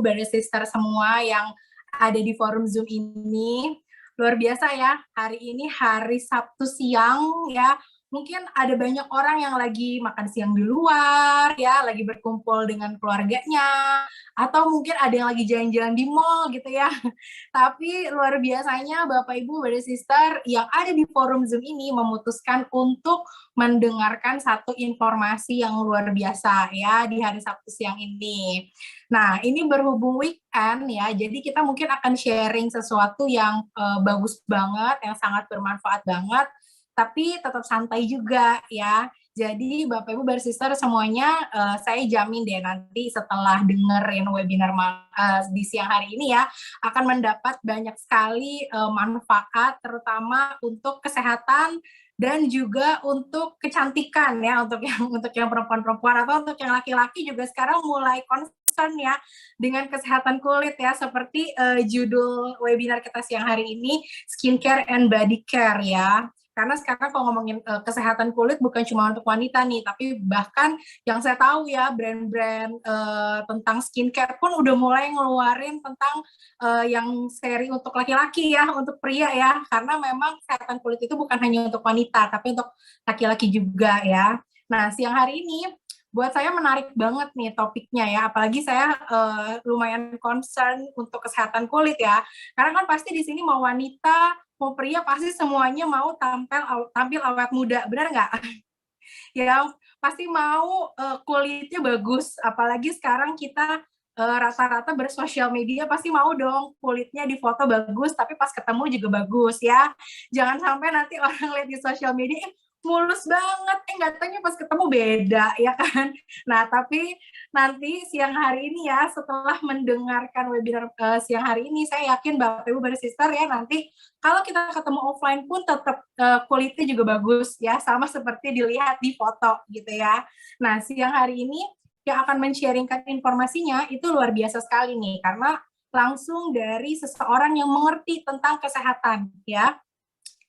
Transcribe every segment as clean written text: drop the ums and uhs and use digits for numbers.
Brother Sister semua yang ada di forum Zoom ini. Luar biasa ya, hari ini hari Sabtu siang ya. Mungkin ada banyak orang yang lagi makan siang di luar ya, lagi berkumpul dengan keluarganya, atau mungkin ada yang lagi jalan-jalan di mall gitu ya. Tapi luar biasanya Bapak Ibu, Brother Sister yang ada di forum Zoom ini memutuskan untuk mendengarkan satu informasi yang luar biasa ya di hari Sabtu siang ini. Nah, ini berhubung weekend ya, jadi kita mungkin akan sharing sesuatu yang bagus banget, yang sangat bermanfaat banget, tapi tetap santai juga ya. Jadi Bapak Ibu Bersister semuanya, saya jamin deh nanti setelah dengerin webinar di siang hari ini ya, akan mendapat banyak sekali manfaat, terutama untuk kesehatan dan juga untuk kecantikan ya, untuk yang perempuan-perempuan atau untuk yang laki-laki juga sekarang mulai concern ya dengan kesehatan kulit ya, seperti judul webinar kita siang hari ini, skincare and body care ya. Karena sekarang kalau ngomongin kesehatan kulit bukan cuma untuk wanita nih, tapi bahkan yang saya tahu ya brand-brand tentang skincare pun udah mulai ngeluarin tentang yang seri untuk laki-laki ya, untuk pria ya, karena memang kesehatan kulit itu bukan hanya untuk wanita, tapi untuk laki-laki juga ya. Nah, siang hari ini buat saya menarik banget nih topiknya ya, apalagi saya lumayan concern untuk kesehatan kulit ya, karena kan pasti di sini mau wanita, mau pria pasti semuanya mau tampil awet muda, benar nggak? Ya, pasti mau kulitnya bagus, apalagi sekarang kita rata-rata bersosial media pasti mau dong kulitnya difoto bagus, tapi pas ketemu juga bagus ya. Jangan sampai nanti orang lihat di sosial media, mulus banget, nggak taunya pas ketemu beda, ya kan? Nah, tapi nanti siang hari ini ya, setelah mendengarkan webinar siang hari ini, saya yakin Bapak Ibu Bersister ya, nanti kalau kita ketemu offline pun tetap kulitnya juga bagus ya, sama seperti dilihat di foto gitu ya. Nah, siang hari ini yang akan men-sharingkan informasinya itu luar biasa sekali nih, karena langsung dari seseorang yang mengerti tentang kesehatan ya.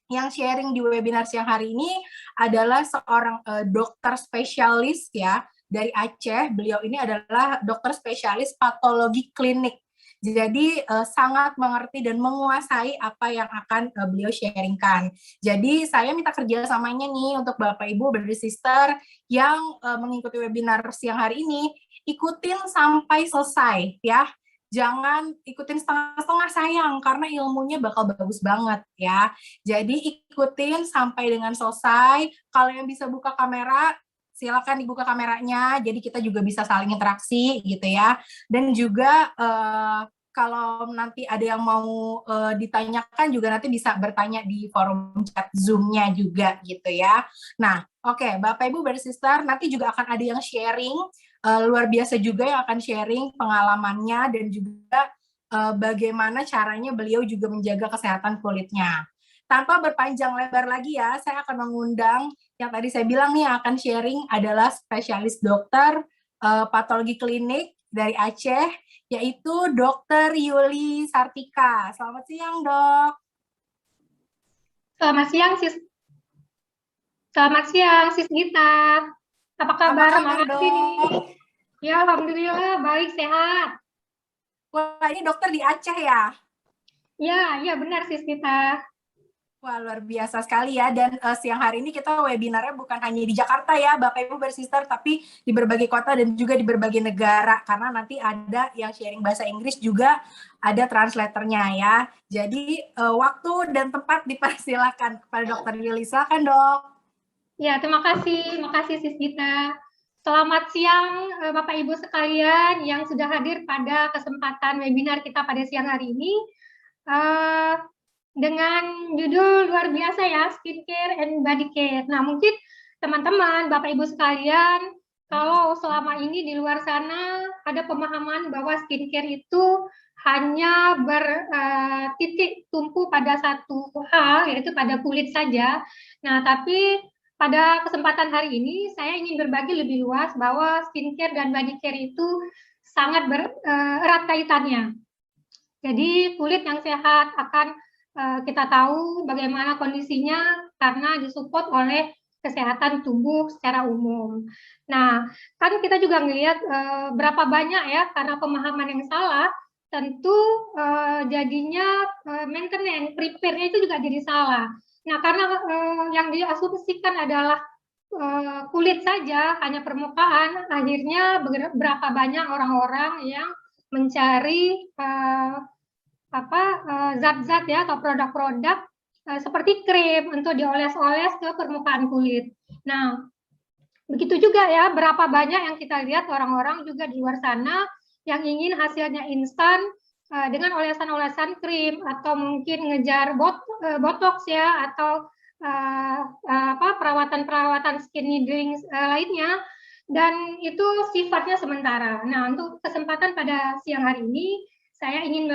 Yang sharing di webinar siang hari ini adalah seorang dokter spesialis ya dari Aceh. Beliau ini adalah dokter spesialis patologi klinik. Jadi sangat mengerti dan menguasai apa yang akan beliau sharingkan. Jadi saya minta kerjasamanya nih untuk Bapak Ibu Brother Sister yang mengikuti webinar siang hari ini, ikutin sampai selesai ya. Jangan ikutin setengah-setengah sayang, karena ilmunya bakal bagus banget ya. Jadi ikutin sampai dengan selesai. Kalau yang bisa buka kamera, silakan dibuka kameranya. Jadi kita juga bisa saling interaksi gitu ya. Dan juga kalau nanti ada yang mau ditanyakan juga nanti bisa bertanya di forum chat Zoom-nya juga gitu ya. Nah, oke, Bapak Ibu Bersister, nanti juga akan ada yang sharing luar biasa juga yang akan sharing pengalamannya dan juga bagaimana caranya beliau juga menjaga kesehatan kulitnya. Tanpa berpanjang lebar lagi ya, saya akan mengundang yang tadi saya bilang nih yang akan sharing adalah spesialis dokter patologi klinik dari Aceh, yaitu Dr. Yuli Sartika. Selamat siang, Dok. Selamat siang, Sis Gita. Apa kabar? Dok? Ya, alhamdulillah baik, sehat. Wah, ini dokter di Aceh ya? Ya, benar Sis Gita. Wah, luar biasa sekali ya. Dan siang hari ini kita webinarnya bukan hanya di Jakarta ya, Bapak Ibu Bersister, tapi di berbagai kota dan juga di berbagai negara. Karena nanti ada yang sharing bahasa Inggris juga, ada translatornya ya. Jadi waktu dan tempat dipersilakan kepada Dokter Yuli. Silakan, Dok. Ya, terima kasih Sis Gita. Selamat siang Bapak Ibu sekalian yang sudah hadir pada kesempatan webinar kita pada siang hari ini. Dengan judul luar biasa ya, skincare and body care. Nah, mungkin teman-teman, Bapak Ibu sekalian, kalau selama ini di luar sana ada pemahaman bahwa skincare itu hanya bertitik tumpu pada satu hal, yaitu pada kulit saja. Nah, tapi pada kesempatan hari ini saya ingin berbagi lebih luas bahwa skincare dan body care itu sangat erat kaitannya. Jadi kulit yang sehat akan kita tahu bagaimana kondisinya karena disupport oleh kesehatan tubuh secara umum. Nah, kan kita juga ngelihat berapa banyak ya, karena pemahaman yang salah, tentu jadinya maintenance, prepare-nya itu juga jadi salah. Nah, karena yang diasumsikan adalah kulit saja, hanya permukaan, akhirnya berapa banyak orang-orang yang mencari zat-zat ya atau produk-produk seperti krim untuk dioles-oles ke permukaan kulit. Nah, begitu juga ya, berapa banyak yang kita lihat orang-orang juga di luar sana yang ingin hasilnya instan dengan olesan-olesan krim atau mungkin ngejar botox ya atau perawatan-perawatan skin needling lainnya, dan itu sifatnya sementara. Nah, untuk kesempatan pada siang hari ini saya ingin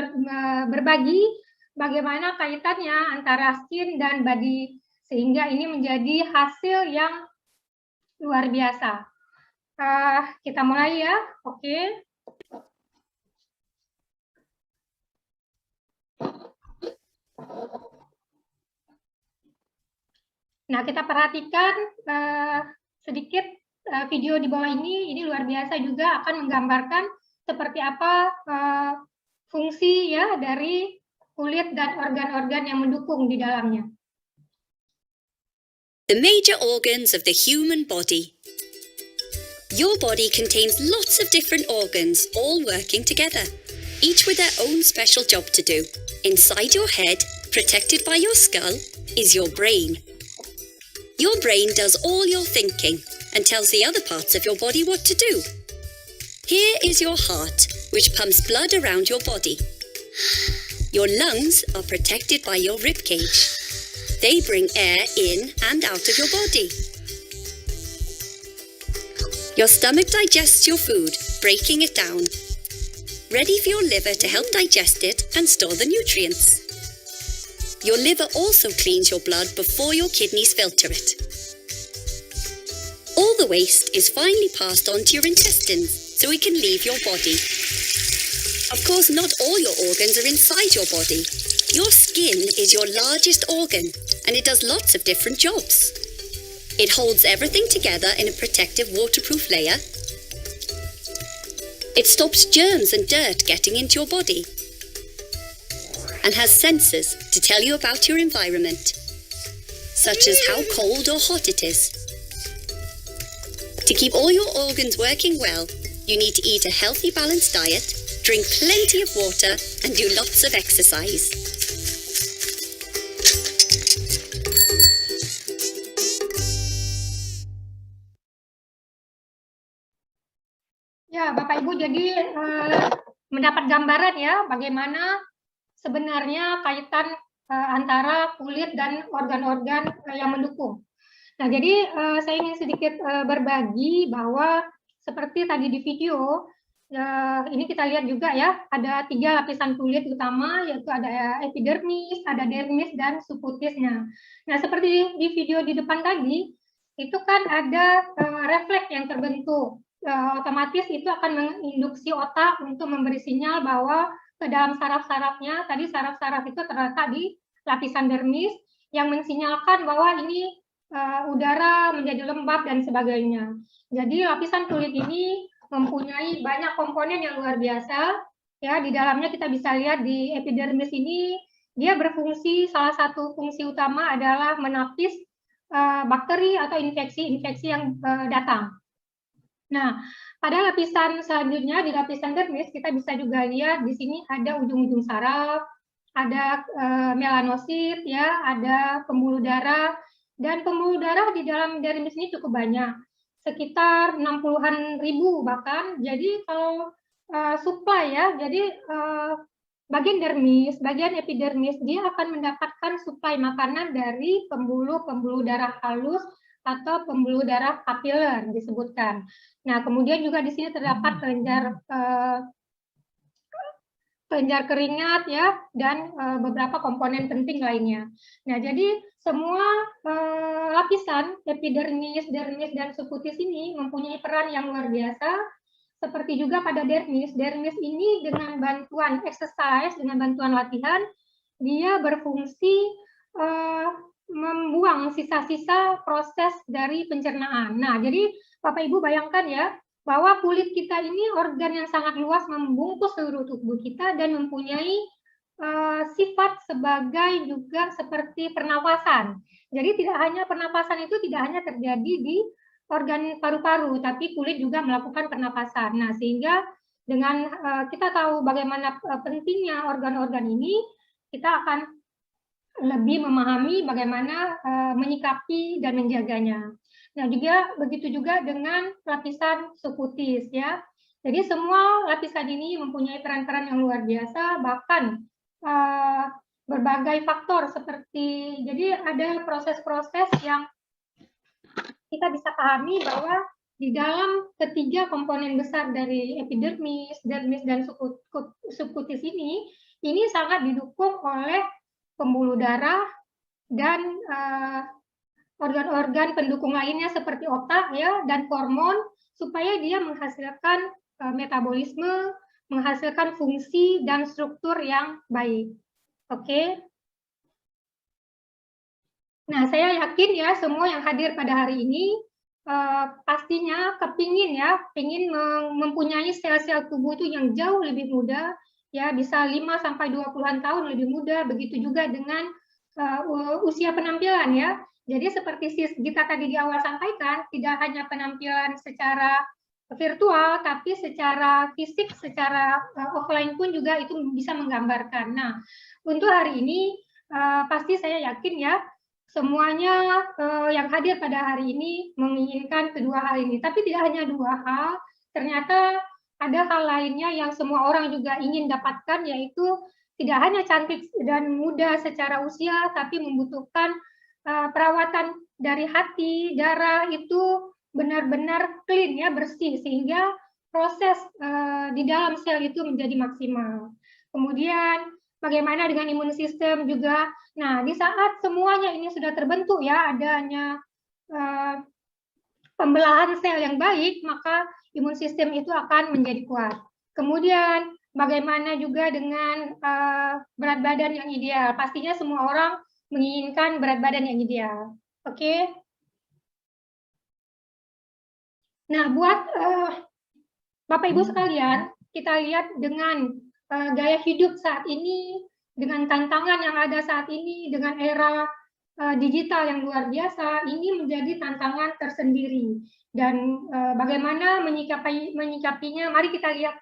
berbagi bagaimana kaitannya antara skin dan body sehingga ini menjadi hasil yang luar biasa. Kita mulai ya, oke. Nah, kita perhatikan sedikit video di bawah ini luar biasa juga akan menggambarkan seperti apa fungsi ya dari kulit dan organ-organ yang mendukung di dalamnya. The major organs of the human body. Your body contains lots of different organs, all working together, each with their own special job to do. Inside your head, protected by your skull, is your brain. Your brain does all your thinking and tells the other parts of your body what to do. Here is your heart, which pumps blood around your body. Your lungs are protected by your rib cage. They bring air in and out of your body. Your stomach digests your food, breaking it down, ready for your liver to help digest it and store the nutrients. Your liver also cleans your blood before your kidneys filter it. All the waste is finally passed on to your intestines so it can leave your body. Of course, not all your organs are inside your body. Your skin is your largest organ and it does lots of different jobs. It holds everything together in a protective waterproof layer. It stops germs and dirt getting into your body and has sensors to tell you about your environment, such as how cold or hot it is. To keep all your organs working well, you need to eat a healthy, balanced diet, drink plenty of water, and do lots of exercise. Ya, Bapak Ibu jadi mendapat gambaran ya bagaimana sebenarnya kaitan antara kulit dan organ-organ yang mendukung. Nah, jadi saya ingin sedikit berbagi bahwa seperti tadi di video, ini kita lihat juga ya, ada 3 lapisan kulit utama, yaitu ada epidermis, ada dermis, dan subkutisnya. Nah, seperti di video di depan tadi, itu kan ada refleks yang terbentuk. Otomatis itu akan menginduksi otak untuk memberi sinyal bahwa ke dalam saraf-sarafnya, tadi saraf-saraf itu terletak di lapisan dermis yang mensinyalkan bahwa ini udara menjadi lembab dan sebagainya. Jadi lapisan kulit ini mempunyai banyak komponen yang luar biasa. Ya, di dalamnya kita bisa lihat di epidermis ini dia berfungsi, salah satu fungsi utama adalah menapis bakteri atau infeksi-infeksi yang datang. Nah, pada lapisan selanjutnya di lapisan dermis kita bisa juga lihat di sini ada ujung-ujung saraf, ada melanosit ya, ada pembuluh darah, dan pembuluh darah di dalam dermis ini cukup banyak, sekitar 60-an ribu bahkan. Jadi kalau supply ya, jadi bagian dermis, bagian epidermis dia akan mendapatkan suplai makanan dari pembuluh-pembuluh darah halus atau pembuluh darah kapiler disebutkan. Nah, kemudian juga di sini terdapat kelenjar keringat ya, dan beberapa komponen penting lainnya. Nah, jadi semua lapisan epidermis, dermis, dan subkutis ini mempunyai peran yang luar biasa. Seperti juga pada dermis, dermis ini dengan bantuan exercise, dengan bantuan latihan, dia berfungsi membuang sisa-sisa proses dari pencernaan. Nah, jadi Bapak Ibu bayangkan ya, bahwa kulit kita ini organ yang sangat luas membungkus seluruh tubuh kita dan mempunyai sifat sebagai juga seperti pernapasan. Jadi tidak hanya pernapasan itu tidak hanya terjadi di organ paru-paru, tapi kulit juga melakukan pernapasan. Nah, sehingga dengan kita tahu bagaimana pentingnya organ-organ ini, kita akan lebih memahami bagaimana menyikapi dan menjaganya. Nah, juga begitu juga dengan lapisan subkutis ya. Jadi semua lapisan ini mempunyai peran-peran yang luar biasa, bahkan berbagai faktor seperti, jadi ada proses-proses yang kita bisa pahami bahwa di dalam ketiga komponen besar dari epidermis, dermis, dan subkutis ini sangat didukung oleh pembuluh darah dan organ-organ pendukung lainnya seperti otak ya dan hormon supaya dia menghasilkan metabolisme, menghasilkan fungsi dan struktur yang baik. Oke. Nah, saya yakin ya semua yang hadir pada hari ini pastinya kepingin mempunyai sel-sel tubuh itu yang jauh lebih muda, ya bisa 5-20-an tahun lebih muda. Begitu juga dengan usia penampilan ya. Jadi seperti Sis Gita tadi di awal sampaikan, tidak hanya penampilan secara virtual, tapi secara fisik, secara offline pun juga itu bisa menggambarkan. Nah, untuk hari ini pasti saya yakin ya, semuanya yang hadir pada hari ini menginginkan kedua hal ini. Tapi tidak hanya dua hal, ternyata ada hal lainnya yang semua orang juga ingin dapatkan, yaitu tidak hanya cantik dan muda secara usia, tapi membutuhkan perawatan dari hati, darah itu benar-benar clean ya, bersih, sehingga proses di dalam sel itu menjadi maksimal. Kemudian bagaimana dengan imun sistem juga. Nah, di saat semuanya ini sudah terbentuk ya, adanya pembelahan sel yang baik, maka imun sistem itu akan menjadi kuat. Kemudian bagaimana juga dengan berat badan yang ideal. Pastinya semua orang menginginkan berat badan yang ideal. Oke. Nah, buat Bapak Ibu sekalian, kita lihat dengan gaya hidup saat ini, dengan tantangan yang ada saat ini, dengan era digital yang luar biasa, ini menjadi tantangan tersendiri. Dan bagaimana menyikapinya, mari kita lihat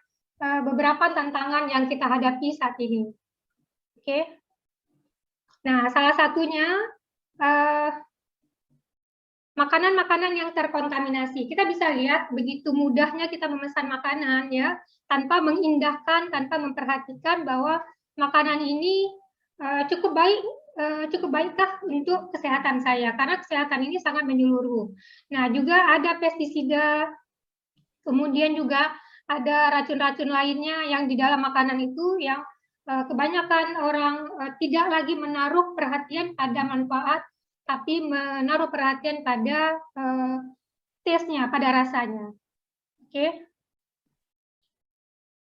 beberapa tantangan yang kita hadapi saat ini. Oke. Nah, salah satunya makanan-makanan yang terkontaminasi. Kita bisa lihat begitu mudahnya kita memesan makanan ya, tanpa mengindahkan, tanpa memperhatikan bahwa makanan ini cukup baikkah untuk kesehatan saya, karena kesehatan ini sangat menyeluruh. Nah, juga ada pestisida, kemudian juga ada racun-racun lainnya yang di dalam makanan itu yang kebanyakan orang tidak lagi menaruh perhatian pada manfaat, tapi menaruh perhatian pada taste-nya, pada rasanya. Oke.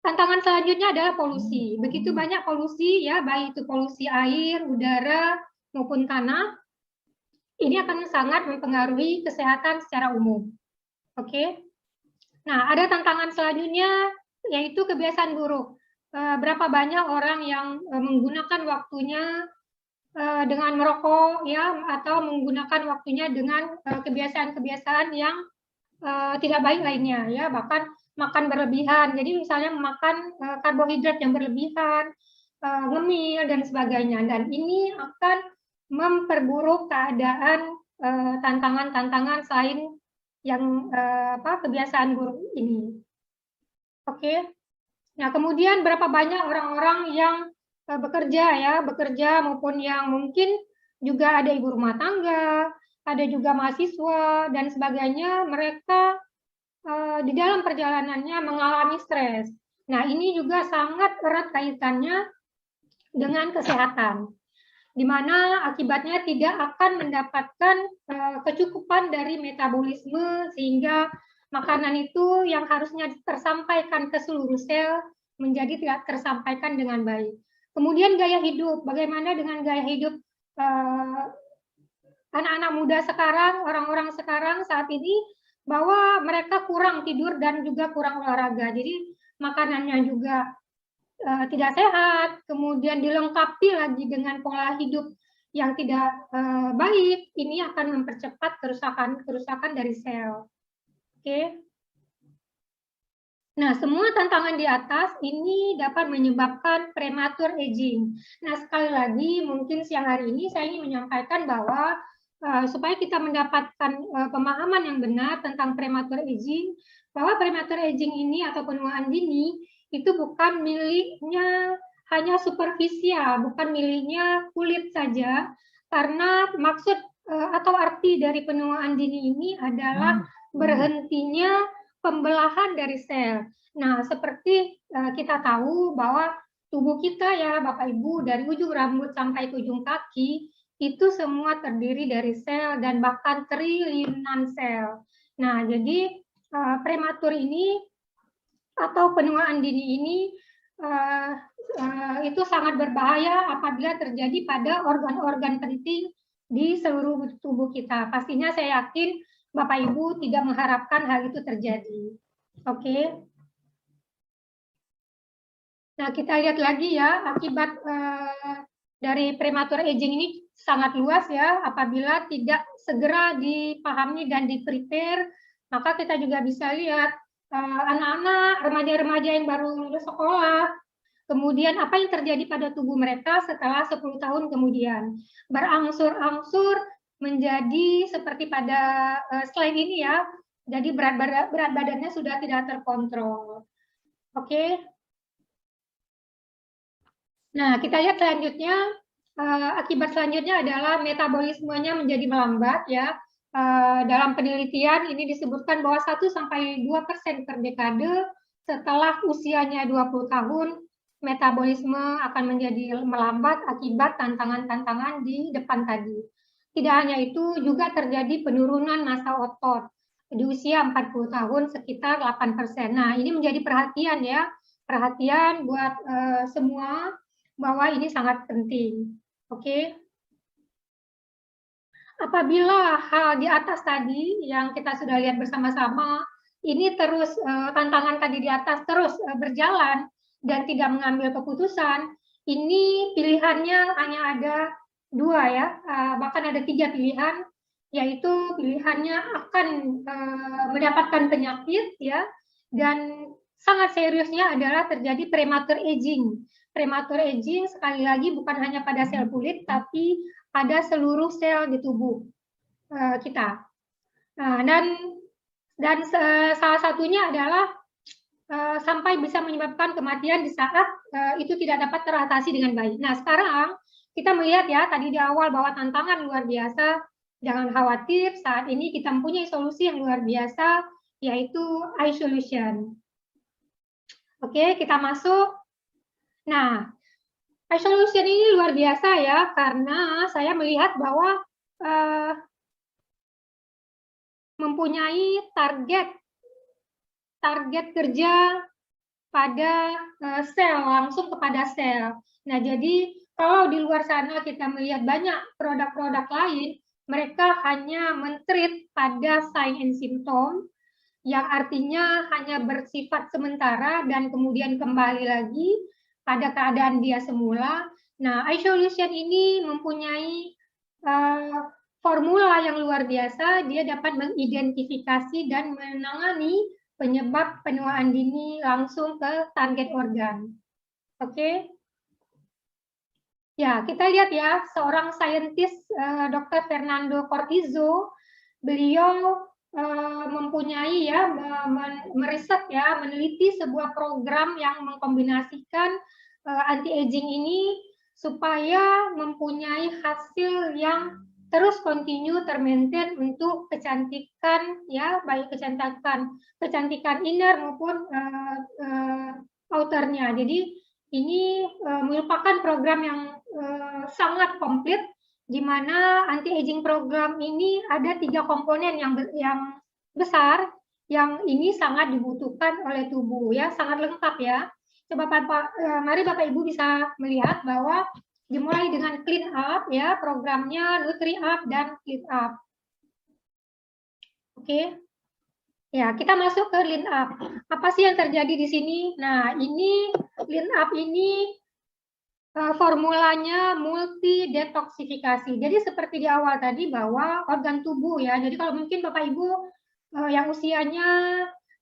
Tantangan selanjutnya adalah polusi. Begitu banyak polusi ya, baik itu polusi air, udara, maupun tanah. Ini akan sangat mempengaruhi kesehatan secara umum. Oke. Nah, ada tantangan selanjutnya yaitu kebiasaan buruk. Berapa banyak orang yang menggunakan waktunya dengan merokok ya, atau menggunakan waktunya dengan kebiasaan-kebiasaan yang tidak baik lainnya ya, bahkan makan berlebihan. Jadi misalnya makan karbohidrat yang berlebihan, ngemil dan sebagainya, dan ini akan memperburuk keadaan tantangan-tantangan selain yang kebiasaan buruk ini. Oke. Nah, kemudian berapa banyak orang-orang yang bekerja maupun yang mungkin juga ada ibu rumah tangga, ada juga mahasiswa dan sebagainya, mereka di dalam perjalanannya mengalami stres. Nah, ini juga sangat erat kaitannya dengan kesehatan, di mana akibatnya tidak akan mendapatkan kecukupan dari metabolisme, sehingga makanan itu yang harusnya tersampaikan ke seluruh sel menjadi tidak tersampaikan dengan baik. Kemudian gaya hidup, bagaimana dengan gaya hidup anak-anak muda sekarang, orang-orang sekarang saat ini, bahwa mereka kurang tidur dan juga kurang olahraga. Jadi makanannya juga tidak sehat, kemudian dilengkapi lagi dengan pola hidup yang tidak baik, ini akan mempercepat kerusakan dari sel. Oke. Nah, semua tantangan di atas ini dapat menyebabkan premature aging. Nah, sekali lagi mungkin siang hari ini saya ingin menyampaikan bahwa supaya kita mendapatkan pemahaman yang benar tentang premature aging, bahwa premature aging ini atau penuaan dini itu bukan miliknya hanya superficial, bukan miliknya kulit saja, karena maksud atau arti dari penuaan dini ini adalah berhentinya pembelahan dari sel. Nah, seperti kita tahu bahwa tubuh kita ya Bapak Ibu, dari ujung rambut sampai ke ujung kaki, itu semua terdiri dari sel dan bahkan triliunan sel. Nah, jadi prematur ini atau penuaan dini ini itu sangat berbahaya apabila terjadi pada organ-organ penting di seluruh tubuh kita. Pastinya saya yakin Bapak Ibu tidak mengharapkan hal itu terjadi. Oke. Nah, kita lihat lagi ya, akibat dari premature aging ini sangat luas ya, apabila tidak segera dipahami dan di-prepare, maka kita juga bisa lihat anak-anak, remaja-remaja yang baru lulus sekolah, kemudian apa yang terjadi pada tubuh mereka setelah 10 tahun kemudian. Berangsur-angsur menjadi seperti pada slide ini ya, jadi berat badannya sudah tidak terkontrol. Oke. Nah, kita lihat selanjutnya, akibat selanjutnya adalah metabolismenya menjadi melambat ya. Dalam penelitian ini disebutkan bahwa 1-2% per dekade setelah usianya 20 tahun, metabolisme akan menjadi melambat akibat tantangan-tantangan di depan tadi. Tidak hanya itu, juga terjadi penurunan massa otot. Di usia 40 tahun sekitar 8%. Nah, ini menjadi perhatian ya, perhatian buat semua, bahwa ini sangat penting. Oke. Apabila hal di atas tadi yang kita sudah lihat bersama-sama, ini terus tantangan tadi di atas terus berjalan dan tidak mengambil keputusan, ini pilihannya hanya ada 2 ya, bahkan ada 3 pilihan, yaitu pilihannya akan mendapatkan penyakit ya, dan sangat seriusnya adalah terjadi premature aging. Premature aging sekali lagi bukan hanya pada sel kulit, tapi pada seluruh sel di tubuh kita. Nah, dan salah satunya adalah sampai bisa menyebabkan kematian di saat itu tidak dapat teratasi dengan baik. Nah, sekarang kita melihat ya tadi di awal bahwa tantangan luar biasa. Jangan khawatir, saat ini kita mempunyai solusi yang luar biasa, yaitu iSolution. Oke, kita masuk. Nah, iSolution ini luar biasa ya, karena saya melihat bahwa mempunyai target kerja pada sel, langsung kepada sel. Nah, jadi kalau di luar sana kita melihat banyak produk-produk lain, mereka hanya men-treat pada sign and symptom, yang artinya hanya bersifat sementara dan kemudian kembali lagi pada keadaan dia semula. Nah, iSolution ini mempunyai formula yang luar biasa, dia dapat mengidentifikasi dan menangani penyebab penuaan dini langsung ke target organ. Oke. Ya, kita lihat ya, seorang saintis Dr. Fernando Cortizo, beliau mempunyai ya, meriset ya, meneliti sebuah program yang mengkombinasikan anti-aging ini supaya mempunyai hasil yang terus continue termaintain untuk kecantikan ya, baik kecantikan inner maupun outernya. Jadi ini merupakan program yang sangat komplit, di mana anti-aging program ini ada 3 komponen yang besar, yang ini sangat dibutuhkan oleh tubuh ya, sangat lengkap ya. Coba mari Bapak Ibu bisa melihat bahwa dimulai dengan clean up ya, programnya Nutri Up dan Clean Up. Oke. Ya, kita masuk ke Clean Up. Apa sih yang terjadi di sini? Nah, ini Clean Up ini formulanya multi detoksifikasi. Jadi seperti di awal tadi bahwa organ tubuh ya. Jadi kalau mungkin Bapak Ibu yang usianya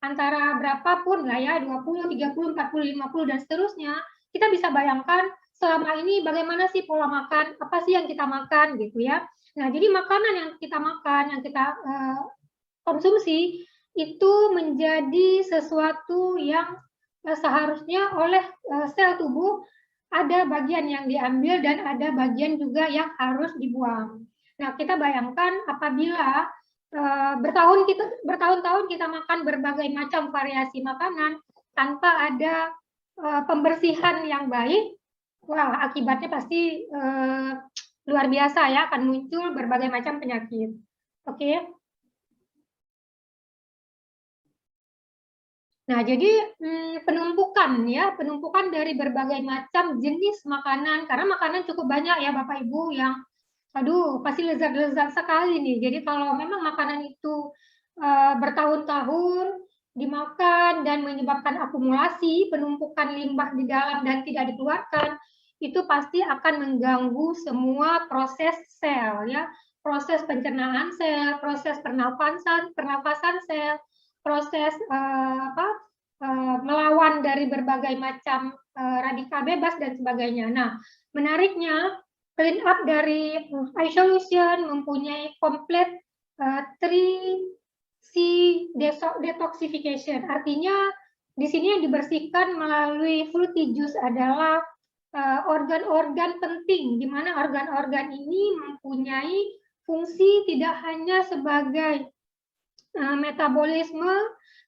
antara berapapun lah ya, 20, 30, 40, 50 dan seterusnya, kita bisa bayangkan selama ini bagaimana sih pola makan, apa sih yang kita makan gitu ya. Nah, jadi makanan yang kita makan, yang kita konsumsi itu menjadi sesuatu yang seharusnya oleh sel tubuh ada bagian yang diambil dan ada bagian juga yang harus dibuang. Nah, kita bayangkan apabila bertahun-tahun kita makan berbagai macam variasi makanan tanpa ada pembersihan yang baik, wah akibatnya pasti luar biasa ya, akan muncul berbagai macam penyakit. Oke. Nah, jadi penumpukan dari berbagai macam jenis makanan, karena makanan cukup banyak ya Bapak Ibu yang aduh, pasti lezat-lezat sekali nih. Jadi kalau memang makanan itu bertahun-tahun dimakan dan menyebabkan akumulasi, penumpukan limbah di dalam dan tidak dikeluarkan, itu pasti akan mengganggu semua proses sel ya, proses pencernaan sel, proses pernafasan sel, proses melawan dari berbagai macam radikal bebas dan sebagainya. Nah, menariknya Clean Up dari iSolution mempunyai komplit 3C detoxification. Artinya di sini yang dibersihkan melalui fruity juice adalah organ-organ penting, di mana organ-organ ini mempunyai fungsi tidak hanya sebagai metabolisme,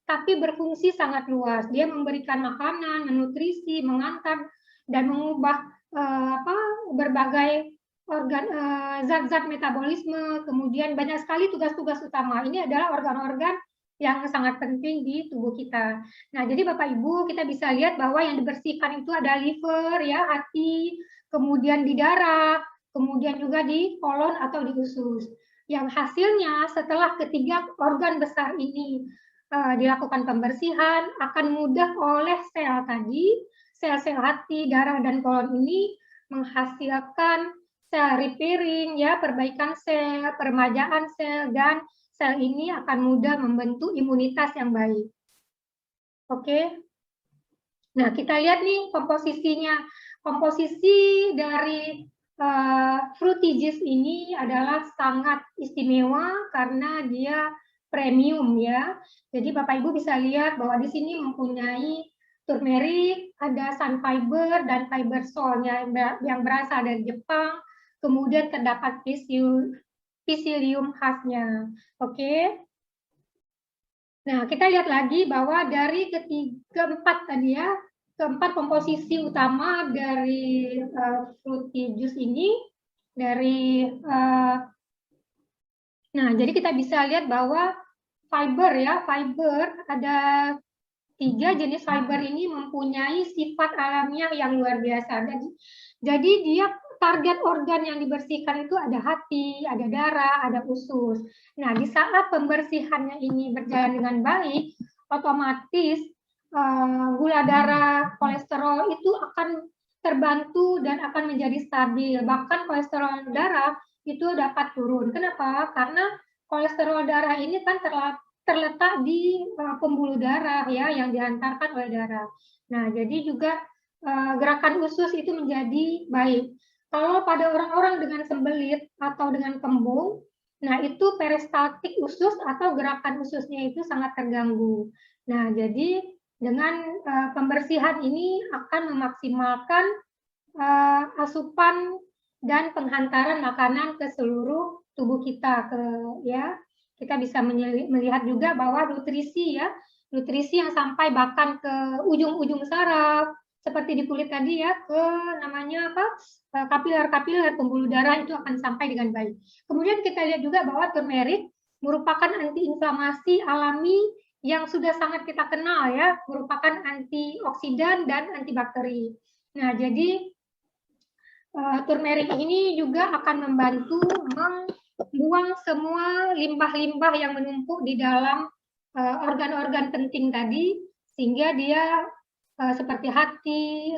tapi berfungsi sangat luas. Dia memberikan makanan, menutrisi, mengantar, dan mengubah berbagai organ zat-zat metabolisme, kemudian banyak sekali tugas-tugas utama. Ini adalah organ-organ yang sangat penting di tubuh kita. Nah, jadi Bapak Ibu kita bisa lihat bahwa yang dibersihkan itu ada liver ya, hati, kemudian di darah, kemudian juga di kolon atau di usus. Yang hasilnya setelah ketiga organ besar ini dilakukan pembersihan akan mudah oleh sel tadi, sel-sel hati, darah, dan kolon ini menghasilkan sel repairing, ya, perbaikan sel, peremajaan sel, dan sel ini akan mudah membentuk imunitas yang baik. Oke. Nah, kita lihat nih komposisinya. Komposisi dari fruity juice ini adalah sangat istimewa karena dia premium ya. Jadi Bapak Ibu bisa lihat bahwa di sini mempunyai turmeric, ada sun fiber dan fiber solnya yang berasal dari Jepang. Kemudian terdapat psyllium khasnya. Oke. Nah, kita lihat lagi bahwa dari keempat tadi ya, keempat komposisi utama dari fruity juice ini dari nah, jadi kita bisa lihat bahwa fiber ya, fiber ada 3 jenis fiber ini mempunyai sifat alamiah yang luar biasa. Jadi dia target organ yang dibersihkan itu ada hati, ada darah, ada usus. Nah, di saat pembersihannya ini berjalan dengan baik, otomatis gula darah, kolesterol itu akan terbantu dan akan menjadi stabil. Bahkan kolesterol darah itu dapat turun. Kenapa? Karena kolesterol darah ini kan terletak di pembuluh darah ya yang dihantarkan oleh darah. Nah, jadi juga gerakan usus itu menjadi baik. Kalau pada orang-orang dengan sembelit atau dengan kembung, nah itu peristaltik usus atau gerakan ususnya itu sangat terganggu. Nah, jadi dengan pembersihan ini akan memaksimalkan asupan dan penghantaran makanan ke seluruh tubuh kita kita bisa melihat juga bahwa nutrisi yang sampai bahkan ke ujung-ujung saraf seperti di kulit tadi ya, ke namanya kapiler-kapiler pembuluh darah itu akan sampai dengan baik. Kemudian kita lihat juga bahwa turmeric merupakan antiinflamasi alami yang sudah sangat kita kenal ya, merupakan antioksidan dan antibakteri. Nah, jadi turmeric ini juga akan membantu membuang semua limbah-limbah yang menumpuk di dalam organ-organ penting tadi, sehingga dia seperti hati,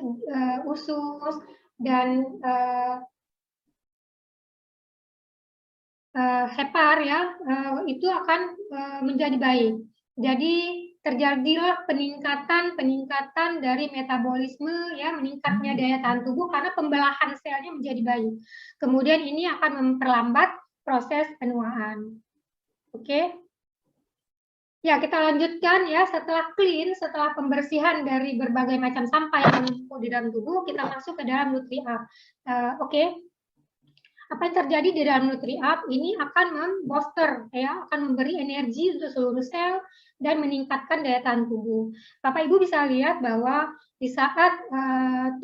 usus, dan hepar ya, itu akan menjadi baik. Jadi terjadilah peningkatan dari metabolisme ya, meningkatnya daya tahan tubuh karena pembelahan selnya menjadi baik. Kemudian ini akan memperlambat proses penuaan. Oke. Ya, kita lanjutkan ya, setelah clean, setelah pembersihan dari berbagai macam sampah yang menumpuk di dalam tubuh, kita masuk ke dalam NutriUp. Oke. Apa yang terjadi di dalam NutriUp ini akan membooster ya, akan memberi energi untuk seluruh sel dan meningkatkan daya tahan tubuh. Bapak Ibu bisa lihat bahwa di saat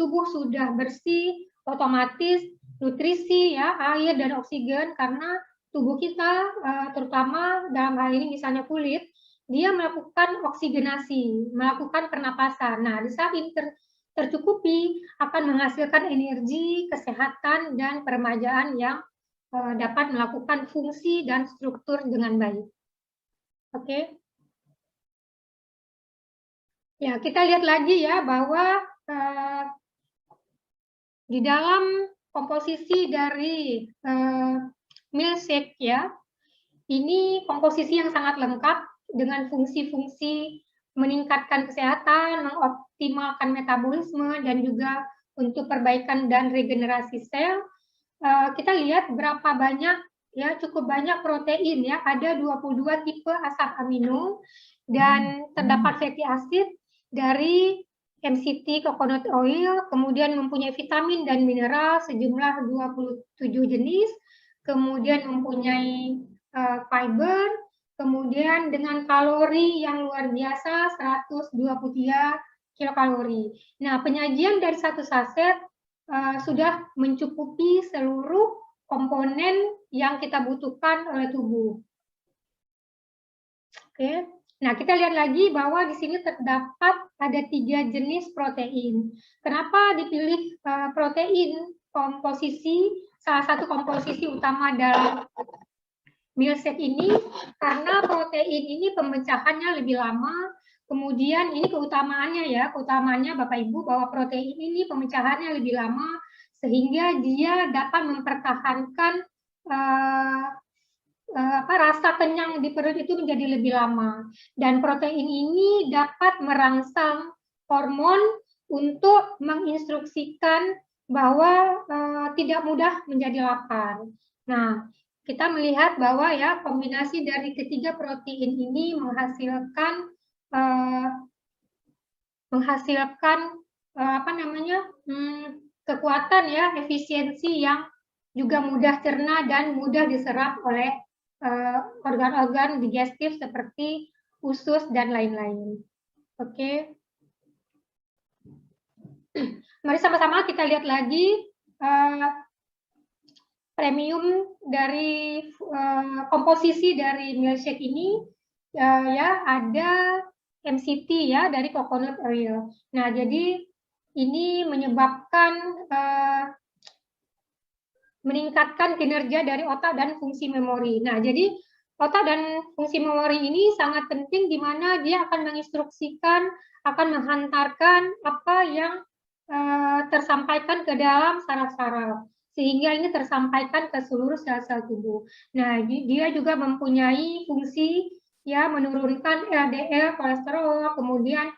tubuh sudah bersih, otomatis nutrisi ya, air dan oksigen, karena tubuh kita terutama dalam hal ini misalnya kulit, dia melakukan oksigenasi, melakukan pernapasan. Nah, di saat ini tercukupi akan menghasilkan energi, kesehatan, dan peremajaan yang dapat melakukan fungsi dan struktur dengan baik. Oke. Ya, kita lihat lagi ya bahwa di dalam komposisi dari milkshake ya, ini komposisi yang sangat lengkap dengan fungsi-fungsi meningkatkan kesehatan, mengoptimalkan metabolisme, dan juga untuk perbaikan dan regenerasi sel. Kita lihat berapa banyak, ya cukup banyak protein ya, ada 22 tipe asam amino, dan terdapat fatty acid dari MCT coconut oil, kemudian mempunyai vitamin dan mineral sejumlah 27 jenis, kemudian mempunyai fiber, kemudian dengan kalori yang luar biasa 123 kilokalori. Nah, penyajian dari satu saset sudah mencukupi seluruh komponen yang kita butuhkan oleh tubuh. Oke. Nah, kita lihat lagi bahwa di sini terdapat ada 3 jenis protein. Kenapa dipilih protein komposisi, salah satu komposisi utama dalam milkshake ini? Karena protein ini pemecahannya lebih lama, kemudian ini keutamaannya ya, keutamaannya Bapak Ibu bahwa protein ini pemecahannya lebih lama, sehingga dia dapat mempertahankan rasa kenyang di perut itu menjadi lebih lama. Dan protein ini dapat merangsang hormon untuk menginstruksikan bahwa tidak mudah menjadi lapar. Nah, kita melihat bahwa ya kombinasi dari ketiga protein ini menghasilkan kekuatan ya, efisiensi yang juga mudah cerna dan mudah diserap oleh organ-organ digestif seperti usus dan lain-lain. Oke. Mari sama-sama kita lihat lagi premium dari komposisi dari milkshake ini ya, ada MCT ya dari coconut oil. Nah, jadi ini menyebabkan meningkatkan kinerja dari otak dan fungsi memori. Nah, jadi otak dan fungsi memori ini sangat penting, di mana dia akan menginstruksikan, akan menghantarkan apa yang tersampaikan ke dalam saraf-saraf, sehingga ini tersampaikan ke seluruh sel-sel tubuh. Nah, dia juga mempunyai fungsi ya menurunkan LDL, kolesterol, kemudian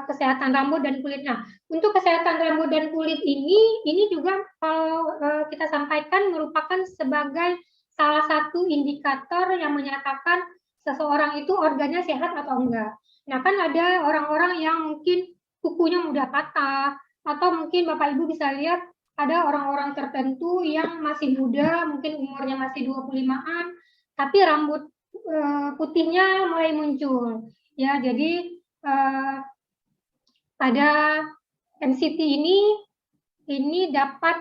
kesehatan rambut dan kulit. Nah, untuk kesehatan rambut dan kulit ini juga kalau kita sampaikan merupakan sebagai salah satu indikator yang menyatakan seseorang itu organnya sehat atau enggak. Nah, kan ada orang-orang yang mungkin kukunya mudah patah, atau mungkin Bapak Ibu bisa lihat ada orang-orang tertentu yang masih muda, mungkin umurnya masih 25-an, tapi rambut putihnya mulai muncul. Ya, jadi pada MCT ini dapat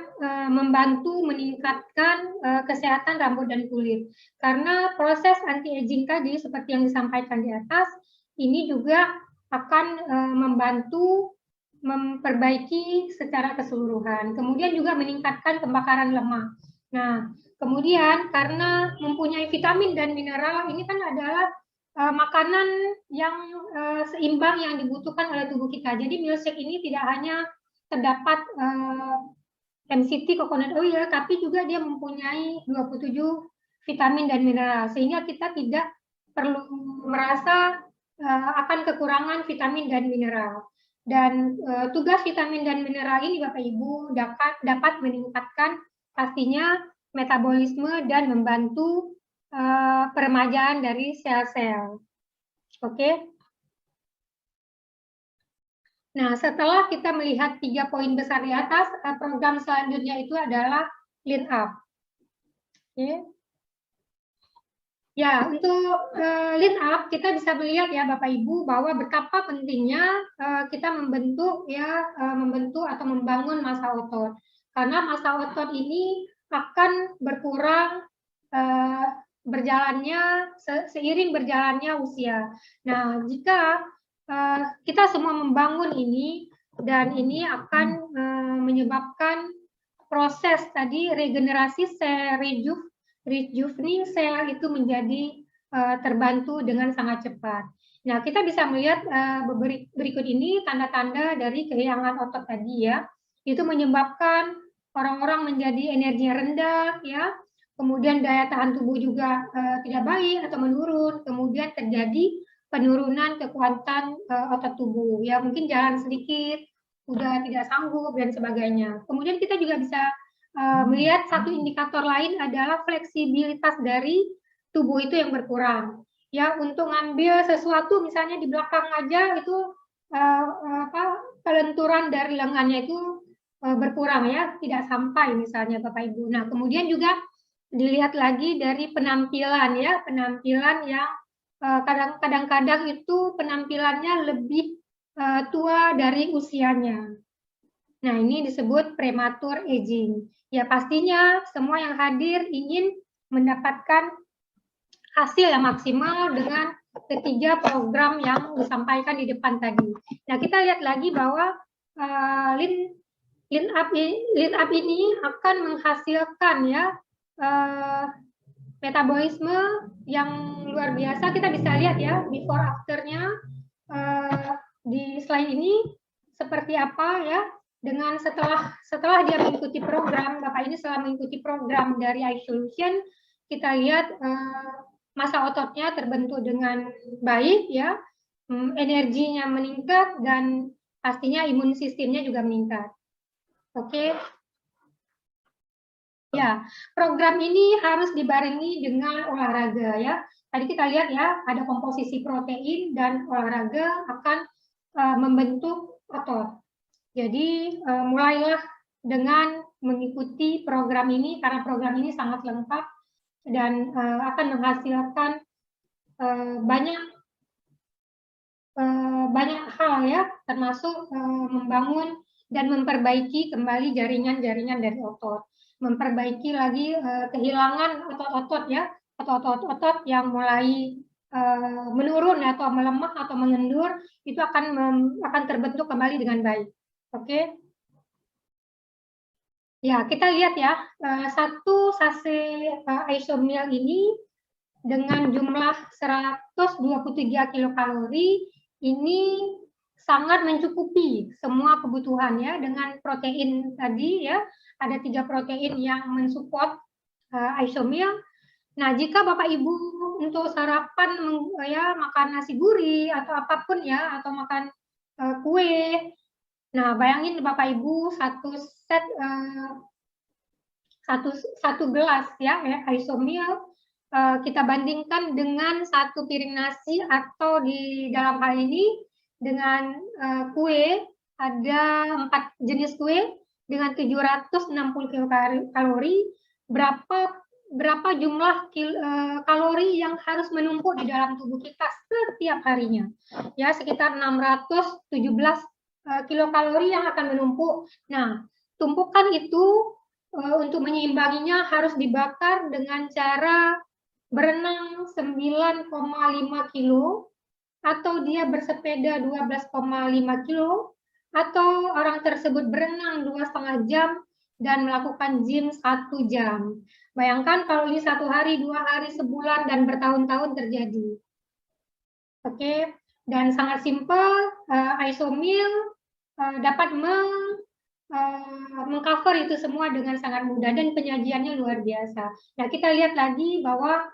membantu meningkatkan kesehatan rambut dan kulit. Karena proses anti-aging tadi seperti yang disampaikan di atas, ini juga akan membantu memperbaiki secara keseluruhan. Kemudian juga meningkatkan pembakaran lemak. Nah, kemudian karena mempunyai vitamin dan mineral, ini kan adalah makanan yang seimbang yang dibutuhkan oleh tubuh kita. Jadi milkshake ini tidak hanya terdapat MCT coconut oil, tapi juga dia mempunyai 27 vitamin dan mineral, sehingga kita tidak perlu merasa akan kekurangan vitamin dan mineral. Dan tugas vitamin dan mineral ini Bapak Ibu dapat meningkatkan pastinya metabolisme dan membantu peremajaan dari sel-sel. Oke. Nah, setelah kita melihat 3 poin besar di atas, program selanjutnya itu adalah Lean Up. Oke. Ya, untuk Lean Up kita bisa melihat ya Bapak Ibu bahwa betapa pentingnya kita membentuk atau membangun massa otot. Karena massa otot ini akan berkurang seiring berjalannya usia. Nah, jika kita semua membangun ini dan ini akan menyebabkan proses tadi regenerasi sel, rejuvening sel itu menjadi terbantu dengan sangat cepat. Nah, kita bisa melihat berikut ini tanda-tanda dari kehilangan otot tadi ya. Itu menyebabkan orang-orang menjadi energinya rendah ya. Kemudian daya tahan tubuh juga tidak baik atau menurun. Kemudian terjadi penurunan kekuatan otot tubuh. Ya, mungkin jalan sedikit, udah tidak sanggup dan sebagainya. Kemudian kita juga bisa melihat satu indikator lain adalah fleksibilitas dari tubuh itu yang berkurang. Ya, untuk ngambil sesuatu misalnya di belakang aja itu kelenturan dari lengannya itu berkurang ya, tidak sampai misalnya Bapak Ibu. Nah, kemudian juga dilihat lagi dari penampilan ya, penampilan yang kadang-kadang itu penampilannya lebih tua dari usianya. Nah, ini disebut premature aging. Ya, pastinya semua yang hadir ingin mendapatkan hasil yang maksimal dengan ketiga program yang disampaikan di depan tadi. Nah, kita lihat lagi bahwa Lean Up ini akan menghasilkan ya metabolisme yang luar biasa. Kita bisa lihat ya before after-nya di slide ini seperti apa ya. Dengan setelah dia mengikuti program, Bapak ini setelah mengikuti program dari iSolution, kita lihat massa ototnya terbentuk dengan baik ya, energinya meningkat dan pastinya imun sistemnya juga meningkat. Oke. Ya, program ini harus dibarengi dengan olahraga ya. Tadi kita lihat ya, ada komposisi protein dan olahraga akan membentuk otot. Jadi mulailah dengan mengikuti program ini karena program ini sangat lengkap dan akan menghasilkan banyak hal ya, termasuk membangun dan memperbaiki kembali jaringan-jaringan dari otot, memperbaiki lagi kehilangan otot-otot ya, otot-otot yang mulai menurun atau melemah atau mengendur itu akan terbentuk kembali dengan baik. Oke. Ya, kita lihat ya, satu sase isomil ini dengan jumlah 123 kilokalori ini sangat mencukupi semua kebutuhan ya, dengan protein tadi ya, ada 3 protein yang mensupport isomil. Nah, jika Bapak Ibu untuk sarapan ya makan nasi gurih atau apapun ya, atau makan kue. Nah, bayangin Bapak Ibu satu gelas ya isomil kita bandingkan dengan 1 piring nasi atau di dalam hal ini dengan kue, ada 4 jenis kue dengan 760 kilokalori, berapa jumlah kalori yang harus menumpuk di dalam tubuh kita setiap harinya. Ya, sekitar 617 kilokalori yang akan menumpuk. Nah, tumpukan itu untuk menyeimbanginya harus dibakar dengan cara berenang 9,5 kilo atau dia bersepeda 12,5 kilo atau orang tersebut berenang 2,5 jam dan melakukan gym 1 jam. Bayangkan kalau ini 1 hari, 2 hari, sebulan, dan bertahun-tahun terjadi. Oke, dan sangat simpel, isomil dapat mengcover itu semua dengan sangat mudah dan penyajiannya luar biasa. Nah, kita lihat lagi bahwa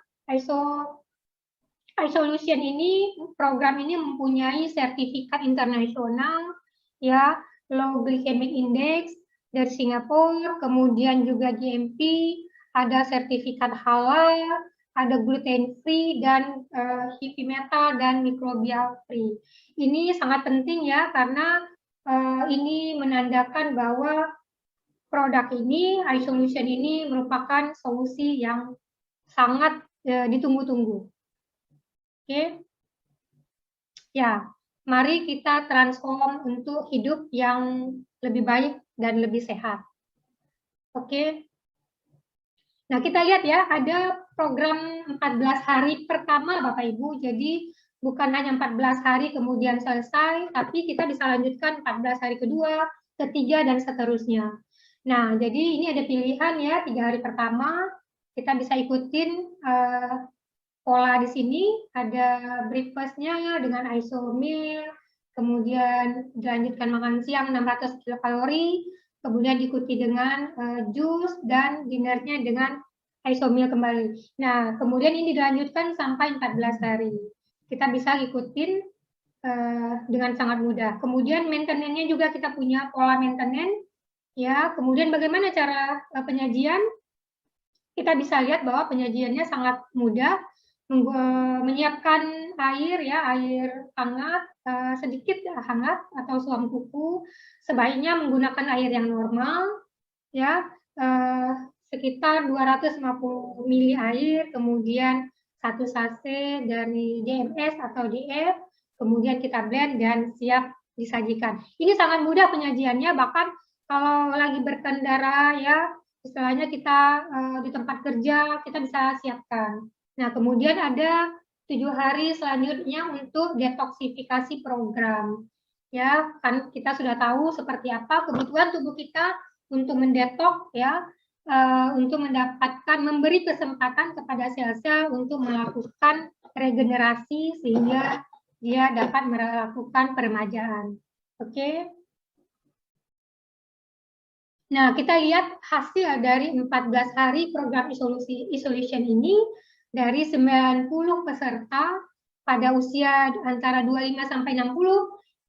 iSolution ini, program ini mempunyai sertifikat internasional, ya, Low Glycemic Index dari Singapura, kemudian juga GMP, ada sertifikat halal, ada gluten free dan heavy metal dan microbial free. Ini sangat penting ya, karena ini menandakan bahwa produk ini, iSolution ini merupakan solusi yang sangat ditunggu-tunggu. Oke, ya, mari kita transform untuk hidup yang lebih baik dan lebih sehat. Oke, nah kita lihat ya, ada program 14 hari pertama Bapak Ibu, jadi bukan hanya 14 hari kemudian selesai, tapi kita bisa lanjutkan 14 hari kedua, ketiga, dan seterusnya. Nah, jadi ini ada pilihan ya, 3 hari pertama, kita bisa ikutin pola di sini, ada breakfast-nya dengan isomil, kemudian dilanjutkan makan siang 600 kilokalori, kemudian diikuti dengan jus, dan dinnernya dengan isomil kembali. Nah, kemudian ini dilanjutkan sampai 14 hari. Kita bisa ikutin dengan sangat mudah. Kemudian maintenance-nya juga kita punya pola maintenance, ya. Kemudian bagaimana cara penyajian? Kita bisa lihat bahwa penyajiannya sangat mudah. Menyiapkan air ya, air hangat, sedikit hangat atau suam kuku, sebaiknya menggunakan air yang normal ya, sekitar 250 ml air, kemudian 1 sachet dari DMS atau DF, kemudian kita blend dan siap disajikan. Ini sangat mudah penyajiannya, bahkan kalau lagi berkendara ya, istilahnya kita di tempat kerja, kita bisa siapkan. Nah, kemudian ada 7 hari selanjutnya untuk detoksifikasi program. Ya, kan kita sudah tahu seperti apa kebutuhan tubuh kita untuk mendetok ya, untuk mendapatkan, memberi kesempatan kepada sel-sel untuk melakukan regenerasi sehingga dia dapat melakukan peremajaan. Oke. Nah, kita lihat hasil dari 14 hari program iSolution ini. Dari 90 peserta pada usia antara 25 sampai 60,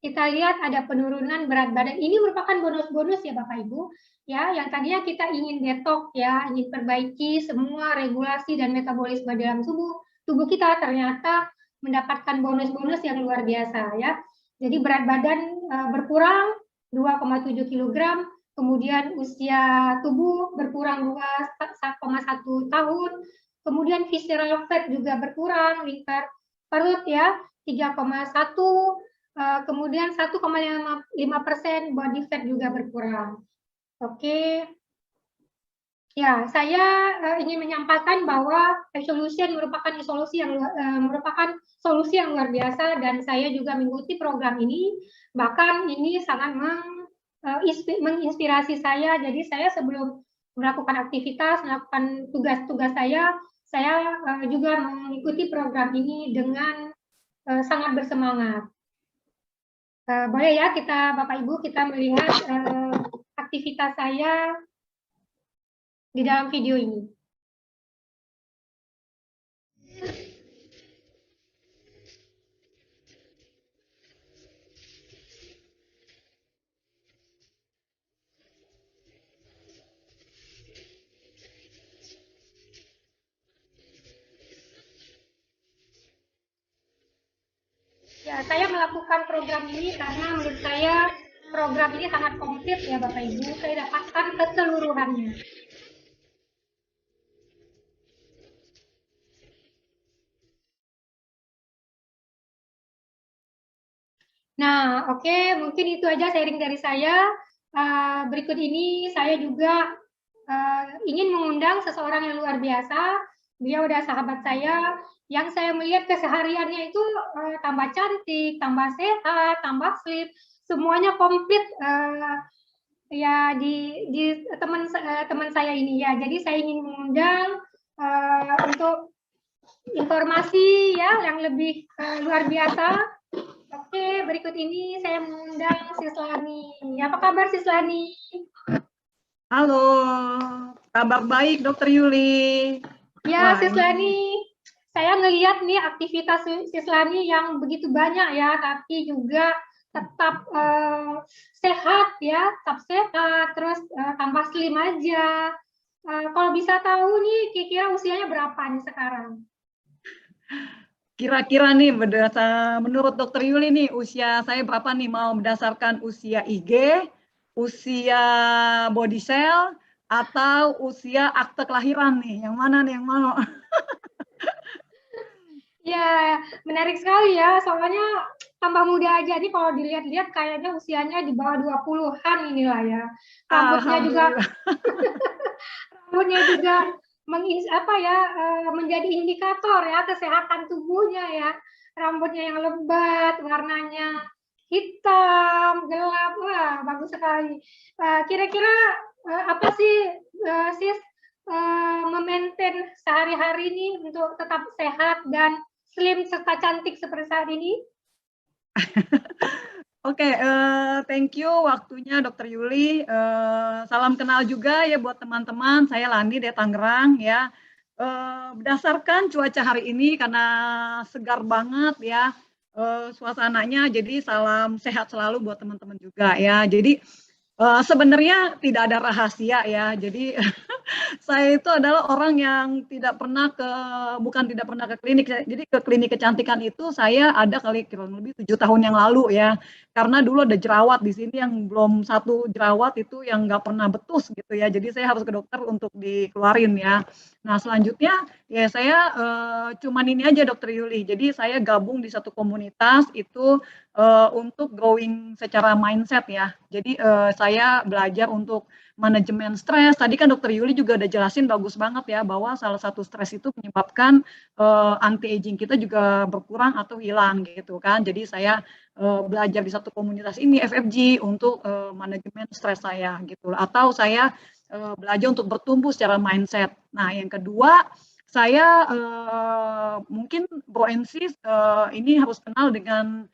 kita lihat ada penurunan berat badan. Ini merupakan bonus-bonus ya Bapak Ibu, ya, yang tadinya kita ingin detox ya, ingin perbaiki semua regulasi dan metabolisme dalam tubuh kita, ternyata mendapatkan bonus-bonus yang luar biasa ya. Jadi berat badan berkurang 2,7 kg, kemudian usia tubuh berkurang 2,1 tahun, kemudian visceral fat juga berkurang, lingkar perut ya 3,1, kemudian 1,5% body fat juga berkurang. Oke, ya saya ingin menyampaikan bahwa iSolution merupakan solusi yang luar biasa, dan saya juga mengikuti program ini, bahkan ini sangat menginspirasi saya. Jadi saya sebelum melakukan aktivitas, melakukan tugas-tugas saya juga mengikuti program ini dengan sangat bersemangat. Boleh ya kita, Bapak Ibu, kita melihat aktivitas saya di dalam video ini. Ya, saya melakukan program ini karena menurut saya program ini sangat komplit ya Bapak Ibu. Saya dapatkan keseluruhannya. Nah, oke, mungkin itu aja sharing dari saya. Berikut ini saya juga ingin mengundang seseorang yang luar biasa. Dia udah sahabat saya, yang saya melihat kesehariannya itu tambah cantik, tambah sehat, tambah fit. semuanya komplit ya di teman saya ini ya. Jadi saya ingin mengundang untuk informasi ya yang lebih luar biasa. Oke, berikut ini saya mengundang Sislani. Apa kabar Sislani? Halo, kabar baik Dokter Yuli. Ya, Sislani, saya ngelihat nih aktivitas Sislani yang begitu banyak ya, tapi juga tetap sehat ya, tetap sehat, terus tambah slim aja. Kalau bisa tahu nih, kira-kira usianya berapa nih sekarang? Kira-kira nih menurut Dokter Yuli nih usia saya berapa nih, mau berdasarkan usia IG, usia body cell, atau usia akte kelahiran nih? Yang mana nih yang mau? Ya, menarik sekali ya, soalnya tambah muda aja nih kalau dilihat-lihat kayaknya usianya di bawah 20-an inilah ya. Rambutnya juga rambutnya juga menjadi indikator ya kesehatan tubuhnya ya. Rambutnya yang lebat, warnanya hitam, gelap, wah bagus sekali. Kira-kira apa sih sis memaintain sehari-hari ini untuk tetap sehat dan slim serta cantik seperti saat ini? Oke, thank you waktunya Dokter Yuli. Salam kenal juga ya buat teman-teman. Saya Lani dari Tangerang ya. Berdasarkan cuaca hari ini karena segar banget ya suasananya, jadi salam sehat selalu buat teman-teman juga ya. Jadi sebenarnya tidak ada rahasia ya. Jadi saya itu adalah orang yang bukan tidak pernah ke klinik. Jadi ke klinik kecantikan itu saya ada kali kurang lebih 7 tahun yang lalu ya. Karena dulu ada jerawat di sini yang belum satu jerawat itu yang nggak pernah betus gitu ya. Jadi saya harus ke dokter untuk dikeluarin ya. Nah selanjutnya ya saya cuman ini aja Dokter Yuli. Jadi saya gabung di satu komunitas itu untuk growing secara mindset ya. Jadi saya belajar untuk manajemen stres. Tadi kan Dokter Yuli juga udah jelasin bagus banget ya bahwa salah satu stres itu menyebabkan anti aging kita juga berkurang atau hilang gitu kan. Jadi saya belajar di satu komunitas ini FFG untuk manajemen stres saya gitu. Atau saya belajar untuk bertumbuh secara mindset. Nah, yang kedua saya mungkin Bro Ensis ini harus kenal dengan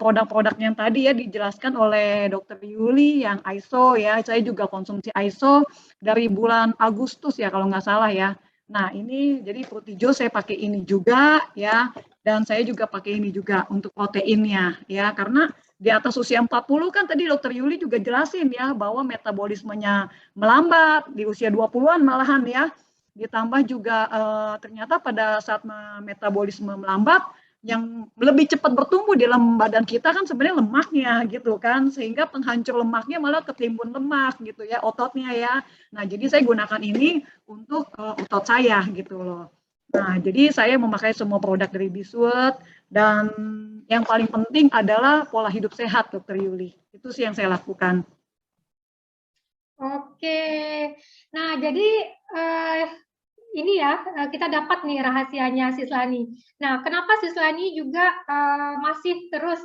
produk-produk yang tadi ya dijelaskan oleh Dokter Yuli yang ISO ya. Saya juga konsumsi ISO dari bulan Agustus ya kalau nggak salah ya. Nah ini jadi Frutijo saya pakai ini juga ya. Dan saya juga pakai ini juga untuk proteinnya ya. Karena di atas usia 40 kan tadi Dokter Yuli juga jelasin ya bahwa metabolismenya melambat di usia 20-an malahan ya. Ditambah juga ternyata pada saat metabolisme melambat yang lebih cepat bertumbuh di dalam badan kita kan sebenarnya lemaknya gitu kan, sehingga penghancur lemaknya malah ketimbun lemak gitu ya, ototnya ya. Nah jadi saya gunakan ini untuk otot saya gitu loh. Nah jadi saya memakai semua produk dari Biswood dan yang paling penting adalah pola hidup sehat Dokter Yuli. Itu sih yang saya lakukan. Oke, nah jadi ini ya kita dapat nih rahasianya Sislani. Nah, kenapa Sislani juga masih terus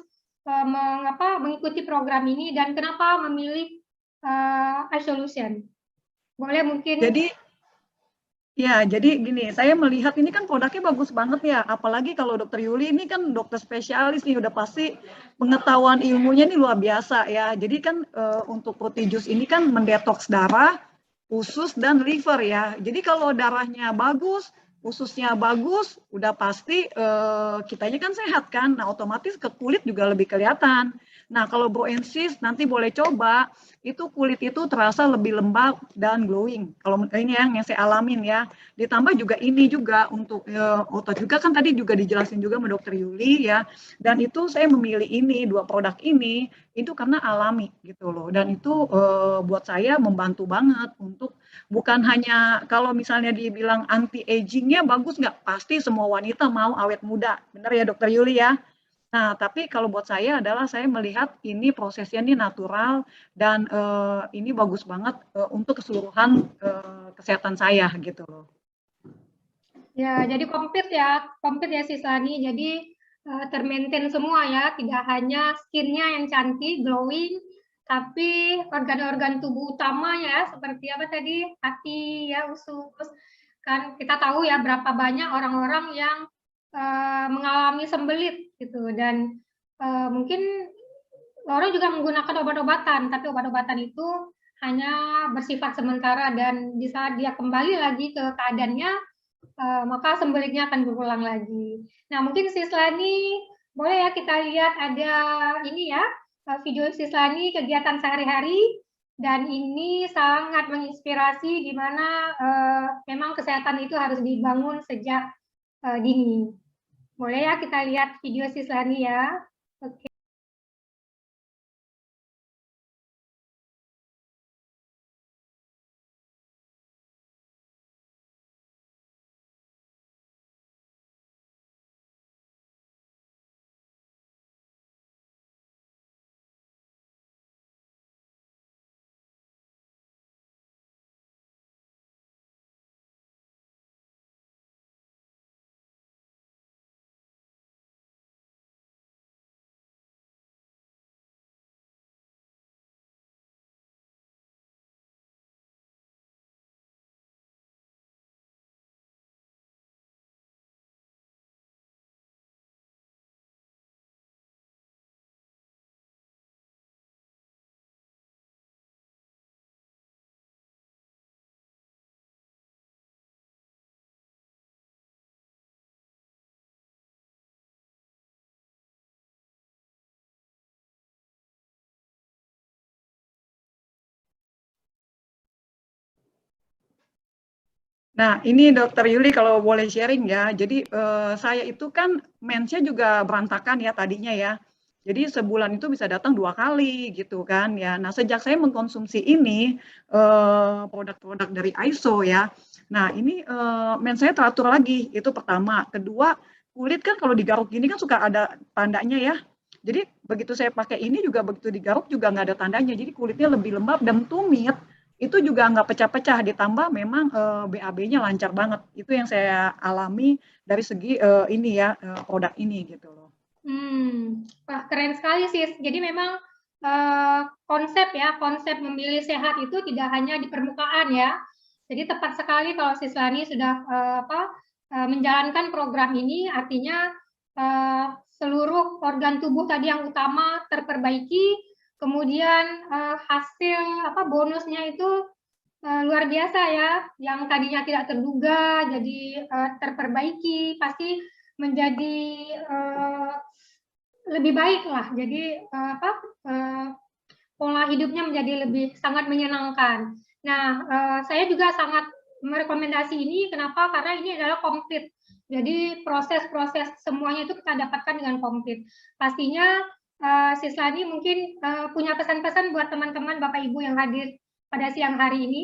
mengikuti program ini dan kenapa memilih iSolution? Boleh mungkin? Jadi gini, saya melihat ini kan produknya bagus banget ya, apalagi kalau Dokter Yuli ini kan dokter spesialis nih, udah pasti pengetahuan ilmunya ini luar biasa ya. Jadi kan untuk Frutijus ini kan mendetoks darah, usus dan liver ya. Jadi kalau darahnya bagus, ususnya bagus, udah pasti kitanya kan sehat kan. Nah otomatis ke kulit juga lebih kelihatan. Nah kalau Bro Ensis nanti boleh coba, itu kulit itu terasa lebih lembab dan glowing. Kalau ini yang saya alamin ya. Ditambah juga ini juga untuk otot juga kan tadi juga dijelasin juga sama Dokter Yuli ya. Dan itu saya memilih ini, 2 produk ini itu karena alami gitu loh. Dan itu buat saya membantu banget untuk bukan hanya kalau misalnya dibilang anti agingnya bagus nggak, pasti semua wanita mau awet muda, benar ya Dokter Yuli ya. Nah tapi kalau buat saya adalah saya melihat ini prosesnya ini natural dan ini bagus banget untuk keseluruhan kesehatan saya gitu loh. Ya jadi komplit ya Sislani. Jadi termaintain semua ya, tidak hanya skinnya yang cantik, glowing, tapi organ-organ tubuh utama ya, seperti apa tadi, hati ya, usus. Kan kita tahu ya berapa banyak orang-orang yang mengalami sembelit gitu, dan mungkin orang juga menggunakan obat-obatan, tapi obat-obatan itu hanya bersifat sementara, dan di saat dia kembali lagi ke keadaannya, maka sembelitnya akan berulang lagi. Nah, mungkin Sislani, boleh ya kita lihat ada ini ya, video Sislani kegiatan sehari-hari, dan ini sangat menginspirasi di mana memang kesehatan itu harus dibangun sejak dini. Boleh ya kita lihat video Sislani ya. Oke. Nah, ini Dokter Yuli kalau boleh sharing ya. Jadi saya itu kan mensnya juga berantakan ya tadinya ya. Jadi sebulan itu bisa datang 2 kali gitu kan ya. Nah, sejak saya mengkonsumsi ini produk-produk dari ISO ya. Nah, ini mens saya teratur lagi. Itu pertama. Kedua, kulit kan kalau digaruk gini kan suka ada tandanya ya. Jadi begitu saya pakai ini juga begitu digaruk juga nggak ada tandanya. Jadi kulitnya lebih lembab dan tumit. Itu juga nggak pecah-pecah, ditambah memang BAB-nya lancar banget. Itu yang saya alami dari segi ini ya, produk ini gitu loh. Wah, keren sekali sih. Jadi memang konsep memilih sehat itu tidak hanya di permukaan ya. Jadi tepat sekali kalau Sislani sudah menjalankan program ini, artinya seluruh organ tubuh tadi yang utama terperbaiki, kemudian hasil bonusnya itu luar biasa ya, yang tadinya tidak terduga jadi terperbaiki, pasti menjadi lebih baik lah. Jadi pola hidupnya menjadi lebih sangat menyenangkan. Nah, saya juga sangat merekomendasi ini. Kenapa? Karena ini adalah komplit. Jadi proses-proses semuanya itu kita dapatkan dengan komplit. Pastinya Sislani mungkin punya pesan-pesan buat teman-teman Bapak Ibu yang hadir pada siang hari ini.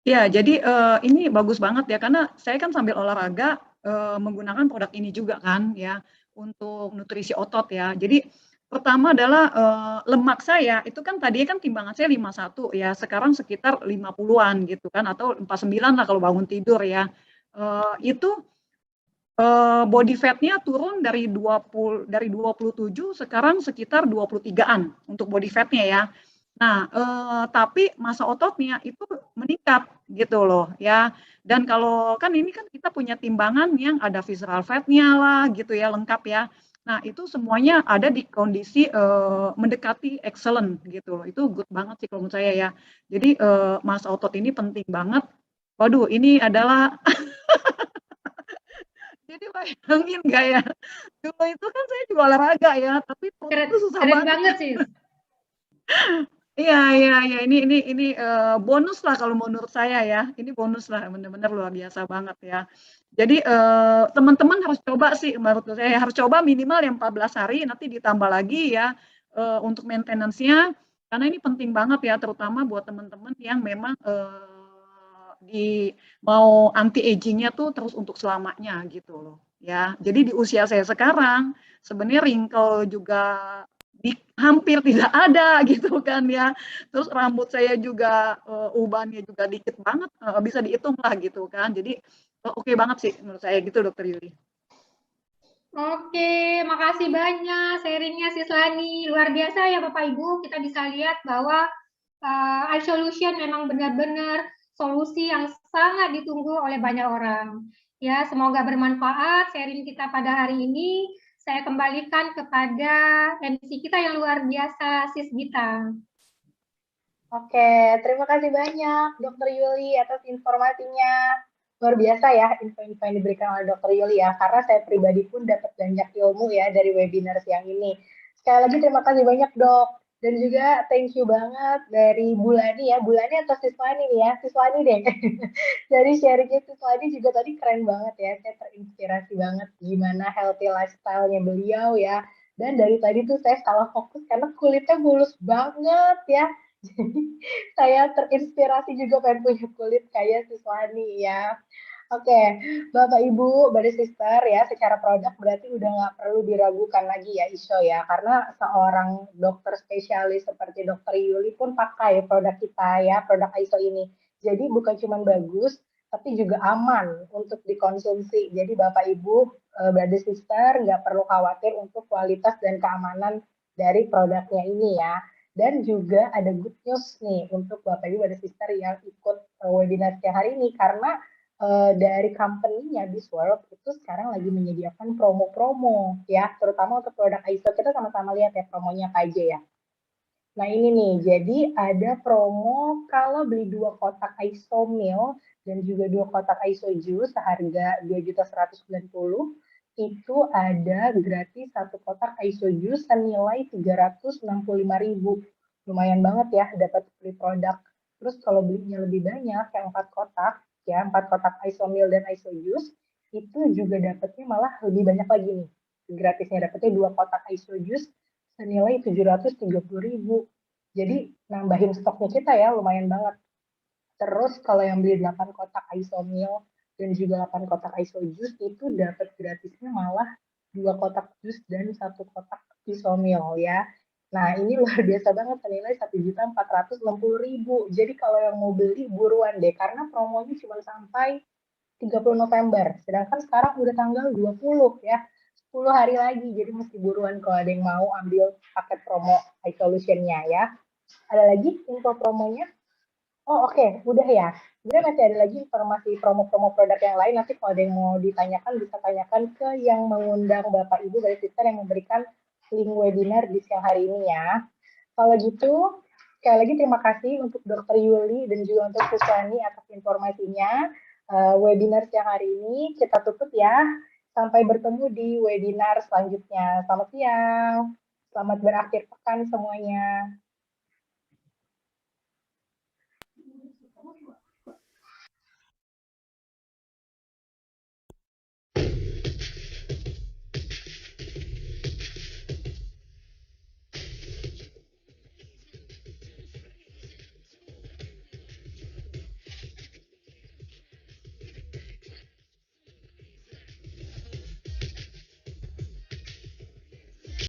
Ya, jadi ini bagus banget ya, karena saya kan sambil olahraga menggunakan produk ini juga kan ya, untuk nutrisi otot ya. Jadi pertama adalah lemak saya, itu kan tadinya kan timbangan saya 51 ya, sekarang sekitar 50-an gitu kan, atau 49 lah kalau bangun tidur ya. Itu body fat-nya turun dari 27 sekarang sekitar 23-an untuk body fat-nya ya. Nah, tapi massa ototnya itu meningkat gitu loh ya. Dan kalau kan ini kan kita punya timbangan yang ada visceral fat-nya lah gitu ya, lengkap ya. Nah, itu semuanya ada di kondisi mendekati excellent gitu loh. Itu good banget sih kalau menurut saya ya. Jadi massa otot ini penting banget. Waduh, ini adalah jadi bayangin nggak ya? Dulu itu kan saya juga olahraga ya, tapi perut itu susah Keren banget. banget sih. Iya, ini bonus lah kalau menurut saya ya. Ini bonus lah, benar-benar luar biasa banget ya. Jadi teman-teman harus coba sih, menurut saya harus coba minimal yang 14 hari, nanti ditambah lagi ya untuk maintenance-nya, karena ini penting banget ya, terutama buat teman-teman yang memang mau anti aging-nya tuh terus untuk selamanya gitu loh ya. Jadi di usia saya sekarang sebenarnya wrinkle juga hampir tidak ada gitu kan ya. Terus rambut saya juga ubannya juga dikit banget, bisa dihitung lah gitu kan. Jadi oke banget sih menurut saya gitu Dokter Yuli. Oke, makasih banyak sharingnya Sis Lani. Luar biasa ya Bapak Ibu, kita bisa lihat bahwa iSolution memang benar-benar solusi yang sangat ditunggu oleh banyak orang. Ya, semoga bermanfaat sharing kita pada hari ini. Saya kembalikan kepada MC kita yang luar biasa, Sis Gita. Oke, terima kasih banyak Dokter Yuli atas informasinya. Luar biasa ya info-info yang diberikan oleh Dokter Yuli ya, karena saya pribadi pun dapat banyak ilmu ya dari webinar siang ini. Sekali lagi terima kasih banyak Dok. Dan juga thank you banget dari Bulani ya, Bulani atau Sislani nih ya, Sislani deh. Dari sharingnya Sislani juga tadi keren banget ya, saya terinspirasi banget gimana healthy lifestyle-nya beliau ya. Dan dari tadi tuh saya salah fokus karena kulitnya mulus banget ya. Jadi saya terinspirasi juga pengen punya kulit kayak Sislani ya. Oke, Bapak Ibu, Body Sister ya, secara produk berarti udah nggak perlu diragukan lagi ya Isyo ya, karena seorang dokter spesialis seperti Dokter Yuli pun pakai produk kita ya, produk ISO ini. Jadi bukan cuma bagus, tapi juga aman untuk dikonsumsi. Jadi Bapak Ibu, Body Sister nggak perlu khawatir untuk kualitas dan keamanan dari produknya ini ya. Dan juga ada good news nih untuk Bapak Ibu Body Sister yang ikut webinar siang hari ini, karena dari company-nya Bisworld itu sekarang lagi menyediakan promo-promo ya, terutama untuk produk ISO. Kita sama-sama lihat ya promonya apa aja ya. Nah ini nih, jadi ada promo kalau beli 2 kotak ISO meal dan juga 2 kotak ISO juice seharga 2.190.000, itu ada gratis 1 kotak ISO juice senilai 365.000. Lumayan banget ya dapat free produk. Terus kalau belinya lebih banyak, yang 4 kotak, ya 4 kotak ISO meal dan ISO juice, itu juga dapatnya malah lebih banyak lagi nih. Gratisnya dapatnya 2 kotak ISO juice senilai 730.000. Jadi nambahin stoknya kita ya, lumayan banget. Terus kalau yang beli 8 kotak ISO meal dan juga 8 kotak ISO juice itu dapat gratisnya malah 2 kotak jus dan 1 kotak ISO meal ya. Nah ini luar biasa banget, senilai 1.460.000. Jadi kalau yang mau beli buruan deh, karena promonya cuma sampai 30 November. Sedangkan sekarang udah tanggal 20 ya. 10 hari lagi, jadi mesti buruan kalau ada yang mau ambil paket promo iSolution-nya ya. Ada lagi info promonya? Oh oke, udah ya. Sebenarnya masih ada lagi informasi promo-promo produk yang lain. Nanti kalau ada yang mau ditanyakan, bisa tanyakan ke yang mengundang Bapak Ibu dari Sister yang memberikan link webinar di siang hari ini ya. Kalau gitu, sekali lagi terima kasih untuk Dr. Yuli dan juga untuk Susani atas informasinya. Webinar siang hari ini kita tutup ya. Sampai bertemu di webinar selanjutnya. Selamat siang. Selamat berakhir pekan semuanya.